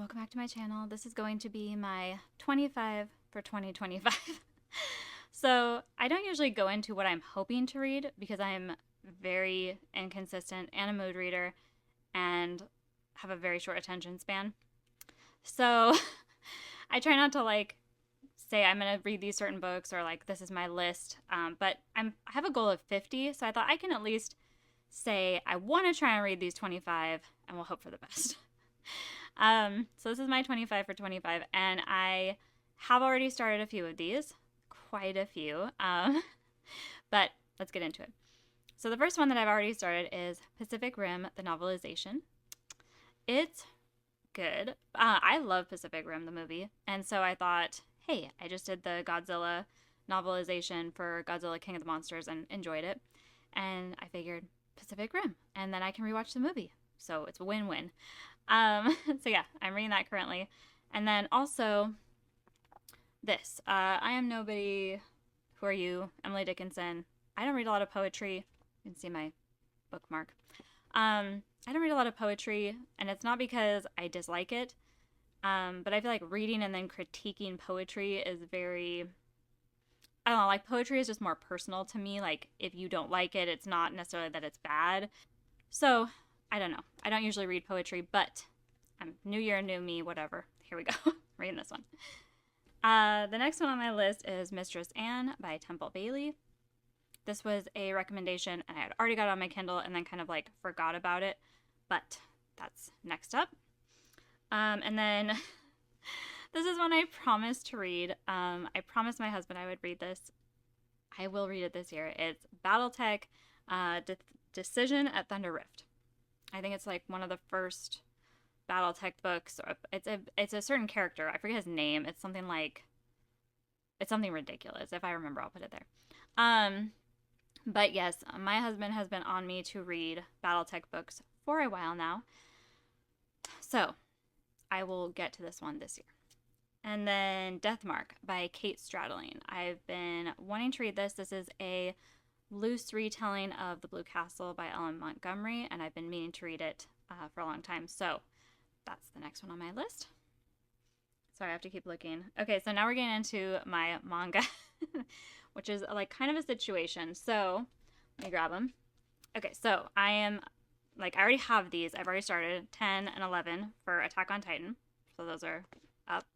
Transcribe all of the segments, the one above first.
welcome back to my channel. This is going to be my 25 for 2025. So I don't usually go into what I'm hoping to read because I'm very inconsistent and a mood reader and have a very short attention span. So I try not to say I'm going to read these certain books or this is my list. But I have a goal of 50, so I thought I can at least say I want to try and read these 25 and we'll hope for the best. So this is my 25 for 25, and I have already started a few of these, quite a few, but let's get into it. So the first one that I've already started is Pacific Rim, the novelization. It's good. I love Pacific Rim, the movie, and so I thought, hey, I just did the Godzilla novelization for Godzilla King of the Monsters and enjoyed it, and I figured Pacific Rim, and then I can rewatch the movie, so it's a win-win. So yeah, I'm reading that currently. And then also this, I Am Nobody, Who Are You, Emily Dickinson. I don't read a lot of poetry. You can see my bookmark. I don't read a lot of poetry, and it's not because I dislike it, but I feel like reading and then critiquing poetry is very, I don't know, poetry is just more personal to me. If you don't like it, it's not necessarily that it's bad. So I don't know. I don't usually read poetry, but I'm new year, new me, whatever. Here we go. Reading this one. The next one on my list is Mistress Anne by Temple Bailey. This was a recommendation, and I had already got it on my Kindle and then kind of forgot about it, but that's next up. And then this is one I promised to read. I promised my husband I would read this. I will read it this year. It's Battletech, Decision at Thunder Rift. I think it's one of the first Battletech books. It's a certain character. I forget his name. It's something ridiculous. If I remember, I'll put it there. But yes, my husband has been on me to read Battletech books for a while now. So I will get to this one this year. And then Deathmark by Kate Stradling. I've been wanting to read this. This is a loose retelling of The Blue Castle by Ellen Montgomery, and I've been meaning to read it for a long time, so that's the next one on my list. Sorry, I have to keep looking. Okay, so now we're getting into my manga, which is kind of a situation. So let me grab them. Okay, so I am I already have these. I've already started 10 and 11 for Attack on Titan, so those are up.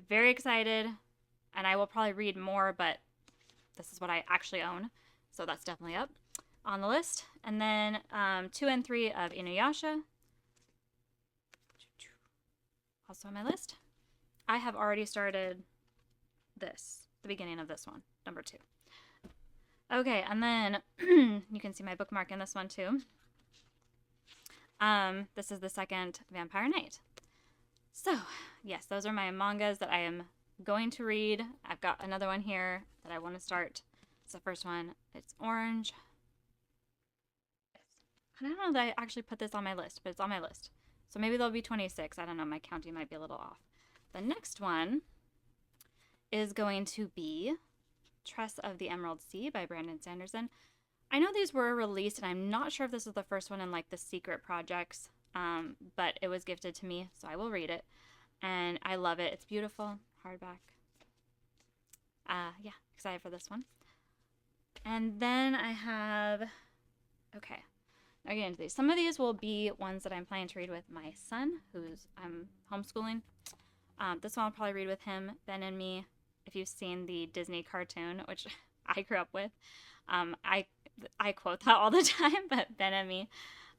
Very excited, and I will probably read more, but this is what I actually own. So that's definitely up on the list. And then 2 and 3 of Inuyasha. Also on my list. I have already started the beginning of this one, number 2. Okay, and then you can see my bookmark in this one too. This is the second Vampire Knight. So, yes, those are my mangas that I am going to read. I've got another one here that I want to start. It's the first one. It's orange. I don't know that I actually put this on my list, but it's on my list. So maybe there'll be 26. I don't know. My counting might be a little off. The next one is going to be Tress of the Emerald Sea by Brandon Sanderson. I know these were released, and I'm not sure if this is the first one in the secret projects, but it was gifted to me, so I will read it. And I love it. It's beautiful. Hardback. Yeah, excited for this one. And then I have, okay, now get into these. Some of these will be ones that I'm planning to read with my son, who's I'm homeschooling. This one I'll probably read with him, Ben and Me. If you've seen the Disney cartoon, which I grew up with, I quote that all the time, but Ben and Me,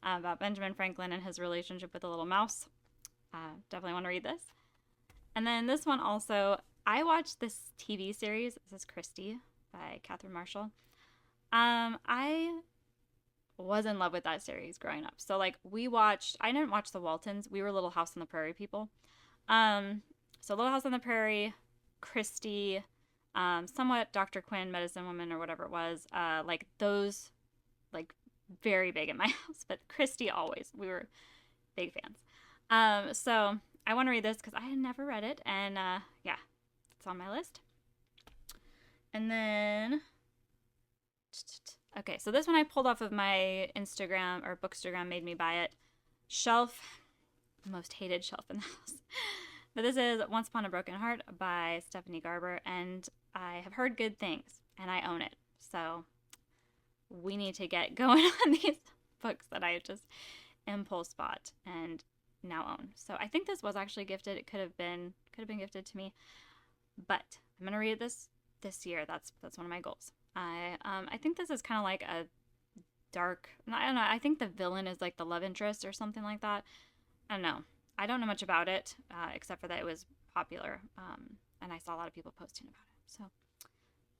about Benjamin Franklin and his relationship with a little mouse. Definitely want to read this. And then this one also, I watched this TV series. This is Christy by Catherine Marshall. I was in love with that series growing up. So I didn't watch the Waltons. We were Little House on the Prairie people. So Little House on the Prairie, Christy, somewhat Dr. Quinn, Medicine Woman, or whatever it was. Those, very big in my house. But Christy always. We were big fans. So I want to read this because I had never read it. And yeah, it's on my list. And then, okay, so this one I pulled off of my Instagram or Bookstagram, made me buy it. Shelf. most hated shelf in the house. But this is Once Upon a Broken Heart by Stephanie Garber, and I have heard good things, and I own it. So we need to get going on these books that I just impulse bought and now own. So I think this was actually gifted. It could have been gifted to me, but I'm gonna read this year. That's one of my goals. I think this is kind of like a dark. I don't know. I think the villain is like the love interest or something like that. I don't know. I don't know much about it except for that it was popular, and I saw a lot of people posting about it. So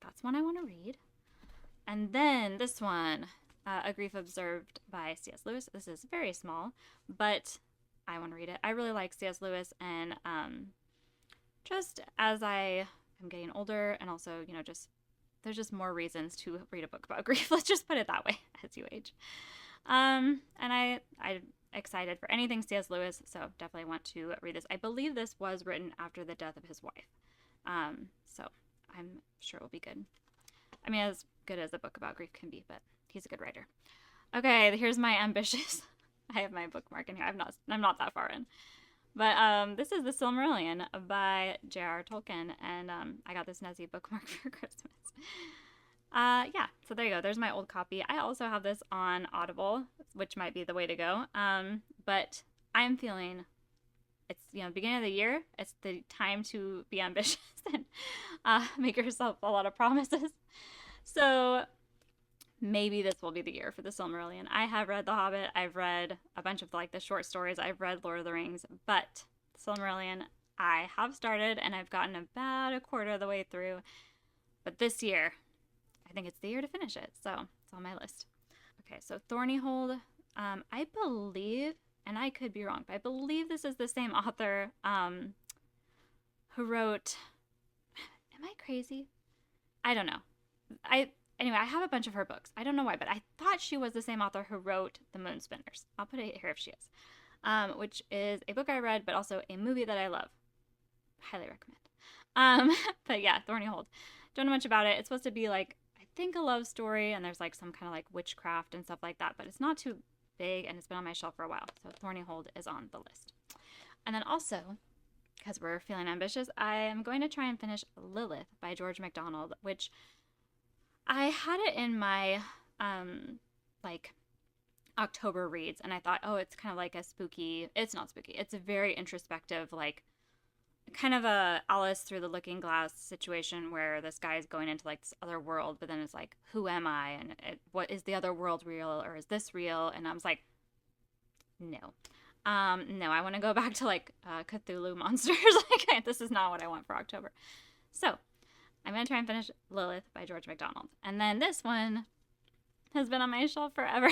that's one I want to read. And then this one, A Grief Observed by C.S. Lewis. This is very small, but I want to read it. I really like C.S. Lewis, and just as I am getting older, and also, just there's just more reasons to read a book about grief. Let's just put it that way as you age. And I'm excited for anything C.S. Lewis, so definitely want to read this. I believe this was written after the death of his wife, so I'm sure it will be good. I mean, as good as a book about grief can be, but he's a good writer. Okay, here's my ambitious. I have my bookmark in here. I'm not that far in. But this is The Silmarillion by J.R. Tolkien, and I got this Nessie bookmark for Christmas. Yeah, so there you go. There's my old copy. I also have this on Audible, which might be the way to go. But I'm feeling it's, beginning of the year. It's the time to be ambitious and make yourself a lot of promises. So maybe this will be the year for The Silmarillion. I have read The Hobbit. I've read a bunch of the short stories. I've read Lord of the Rings, but The Silmarillion I have started, and I've gotten about a quarter of the way through. But this year, I think it's the year to finish it, so it's on my list. Okay, so Thornyhold, I believe, and I could be wrong, but I believe this is the same author who wrote, am I crazy? I don't know. Anyway, I have a bunch of her books. I don't know why, but I thought she was the same author who wrote The Moon Spinners. I'll put it here if she is, which is a book I read, but also a movie that I love. Highly recommend. But yeah, Thornyhold. Don't know much about it. It's supposed to be I think a love story, and there's some kind of witchcraft and stuff like that, but it's not too big, and it's been on my shelf for a while. So Thornyhold is on the list. And then also, because we're feeling ambitious, I am going to try and finish Lilith by George MacDonald, which I had it in my October reads, and I thought, oh, it's kind of like a spooky. It's not spooky. It's a very introspective, kind of a Alice Through the Looking Glass situation where this guy is going into this other world, but then it's who am I, and what is the other world real, or is this real? And I was like, no, I want to go back to Cthulhu monsters. This is not what I want for October. So I'm gonna try and finish Lilith by George MacDonald, and then this one has been on my shelf forever.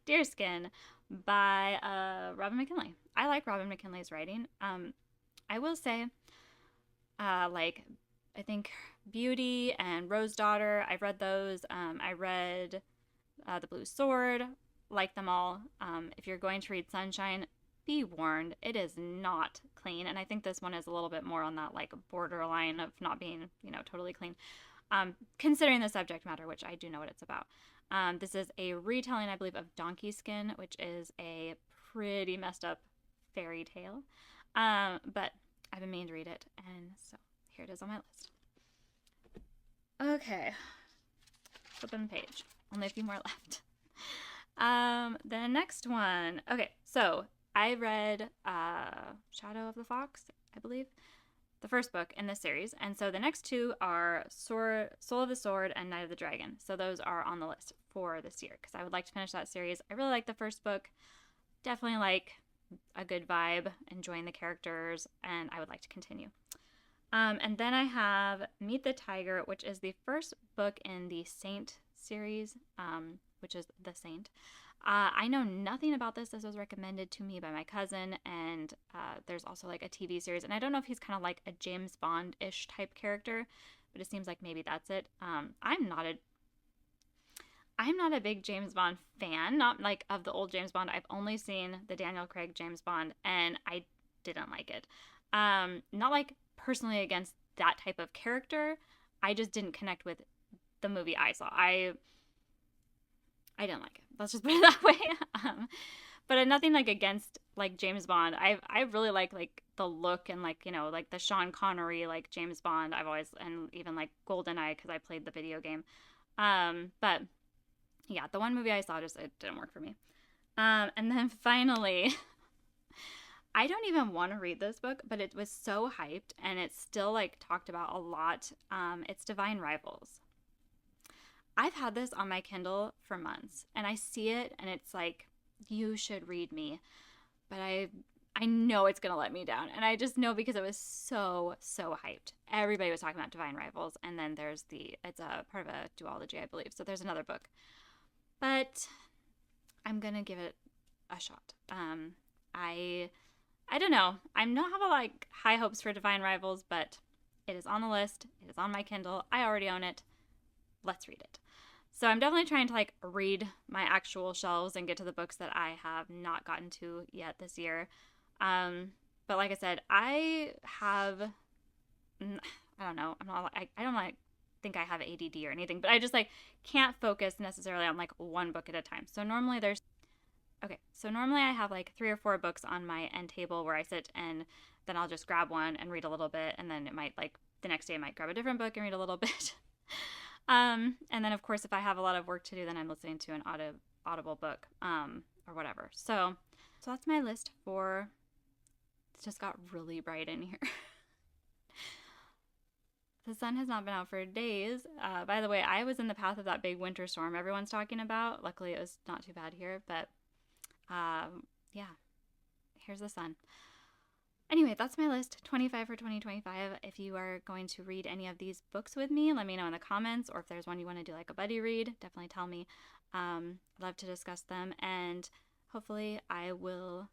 Deerskin by Robin McKinley. I like Robin McKinley's writing. I will say, I think Beauty and Rose Daughter, I've read those. I read The Blue Sword, like them all. If you're going to read Sunshine, be warned, it is not clean. And I think this one is a little bit more on that borderline of not being, totally clean. Considering the subject matter, which I do know what it's about. This is a retelling, I believe, of Donkey Skin, which is a pretty messed up fairy tale. But I've been meaning to read it, and so here it is on my list. Okay. Flipping the page. Only a few more left. The next one. Okay, so I read Shadow of the Fox, I believe, the first book in this series, and so the next two are Soul of the Sword and Night of the Dragon. So those are on the list for this year, because I would like to finish that series. I really like the first book. Definitely a good vibe, enjoying the characters, and I would like to continue. And then I have Meet the Tiger, which is the first book in the Saint series, which is The Saint. I know nothing about this. This was recommended to me by my cousin, and there's also a TV series, and I don't know if he's kind of like a James Bond-ish type character, but it seems like maybe that's it. I'm not a big James Bond fan, not of the old James Bond. I've only seen the Daniel Craig James Bond, and I didn't like it. Not personally against that type of character. I just didn't connect with the movie I saw. I didn't like it. Let's just put it that way. but nothing like against like James Bond. I really like the look and like, you know, like the Sean Connery like James Bond. I've always, and even like GoldenEye because I played the video game. But yeah, the one movie I saw just, it didn't work for me. And then finally, I don't even want to read this book, but it was so hyped and it's still like talked about a lot. It's Divine Rivals. I've had this on my Kindle for months and I see it and it's like, you should read me. But I know it's going to let me down. And I just know because it was so hyped. Everybody was talking about Divine Rivals. And then there's it's a part of a duology, I believe. So there's another book. But I'm going to give it a shot. I don't know. I don't have like high hopes for Divine Rivals, but it is on the list. It is on my Kindle. I already own it. Let's read it. So I'm definitely trying to like read my actual shelves and get to the books that I have not gotten to yet this year. But like I said, I don't know. I don't like think I have ADD or anything, but I just like can't focus necessarily on like one book at a time. So normally I have like 3 or 4 books on my end table where I sit and then I'll just grab one and read a little bit. And then it might like the next day I might grab a different book and read a little bit. And then of course, if I have a lot of work to do, then I'm listening to an audible book, or whatever. So that's my list for, it just got really bright in here. The sun has not been out for days. By the way, I was in the path of that big winter storm everyone's talking about. Luckily, it was not too bad here, but yeah, here's the sun. Anyway, that's my list, 25 for 2025. If you are going to read any of these books with me, let me know in the comments, or if there's one you want to do like a buddy read, definitely tell me. I'd love to discuss them, and hopefully I will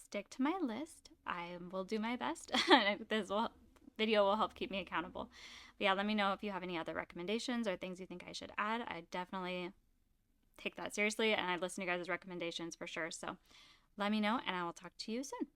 stick to my list. I will do my best. This video will help keep me accountable. But yeah, let me know if you have any other recommendations or things you think I should add. I definitely take that seriously, and I listen to you guys' recommendations for sure. So let me know, and I will talk to you soon.